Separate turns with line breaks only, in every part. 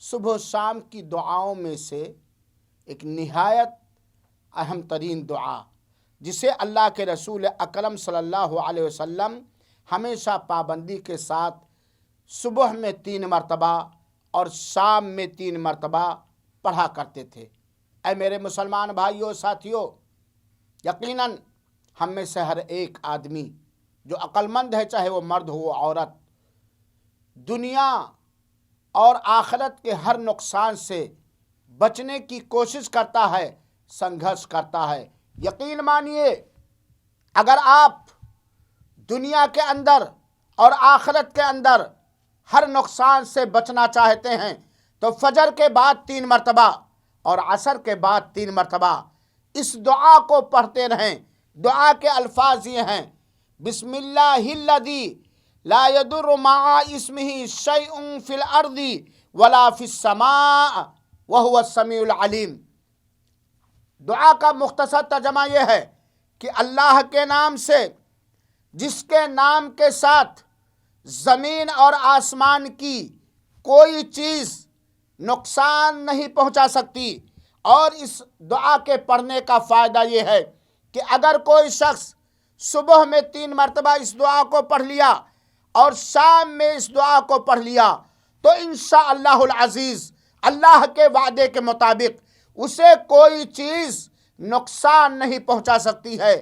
صبح و شام کی دعاؤں میں سے ایک نہایت اہم ترین دعا جسے اللہ کے رسول اکرم صلی اللہ علیہ وسلم ہمیشہ پابندی کے ساتھ صبح میں 3 مرتبہ اور شام میں 3 مرتبہ پڑھا کرتے تھے۔ اے میرے مسلمان بھائیوں ساتھیوں، یقیناً ہم میں سے ہر ایک آدمی جو عقل مند ہے، چاہے وہ مرد ہو عورت، دنیا اور آخرت کے ہر نقصان سے بچنے کی کوشش کرتا ہے، سنگھرش کرتا ہے۔ یقین مانیے، اگر آپ دنیا کے اندر اور آخرت کے اندر ہر نقصان سے بچنا چاہتے ہیں تو فجر کے بعد 3 مرتبہ اور عصر کے بعد 3 مرتبہ اس دعا کو پڑھتے رہیں۔ دعا کے الفاظ یہ ہیں: بسم اللہ الذی لا یضر مع اسمہ شیء فی الارض ولا فی السماء وہو السمیع العلیم۔ دعا کا مختصر ترجمہ یہ ہے کہ اللہ کے نام سے، جس کے نام کے ساتھ زمین اور آسمان کی کوئی چیز نقصان نہیں پہنچا سکتی۔ اور اس دعا کے پڑھنے کا فائدہ یہ ہے کہ اگر کوئی شخص صبح میں 3 مرتبہ اس دعا کو پڑھ لیا اور شام میں اس دعا کو پڑھ لیا تو انشاءاللہ العزیز اللہ کے وعدے کے مطابق اسے کوئی چیز نقصان نہیں پہنچا سکتی ہے۔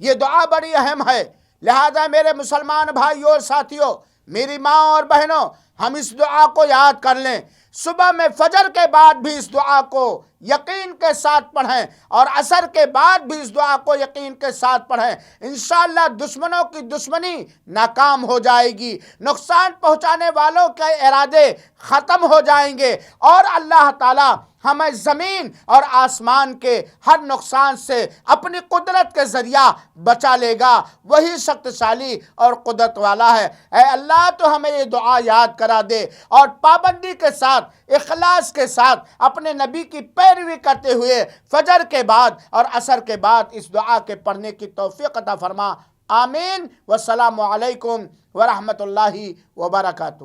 یہ دعا بڑی اہم ہے، لہذا میرے مسلمان بھائیوں اور ساتھیوں، میری ماں اور بہنوں، ہم اس دعا کو یاد کر لیں۔ صبح میں فجر کے بعد بھی اس دعا کو یقین کے ساتھ پڑھیں اور عصر کے بعد بھی اس دعا کو یقین کے ساتھ پڑھیں۔ انشاءاللہ دشمنوں کی دشمنی ناکام ہو جائے گی، نقصان پہنچانے والوں کے ارادے ختم ہو جائیں گے اور اللہ تعالی ہمیں زمین اور آسمان کے ہر نقصان سے اپنی قدرت کے ذریعہ بچا لے گا۔ وہی شکتشالی اور قدرت والا ہے۔ اے اللہ تو ہمیں یہ دعا یاد کرا دے اور پابندی کے ساتھ، اخلاص کے ساتھ اپنے نبی کی پیروی کرتے ہوئے فجر کے بعد اور عصر کے بعد اس دعا کے پڑھنے کی توفیق عطا فرما۔ آمین۔ والسلام علیکم ورحمۃ اللہ وبرکاتہ۔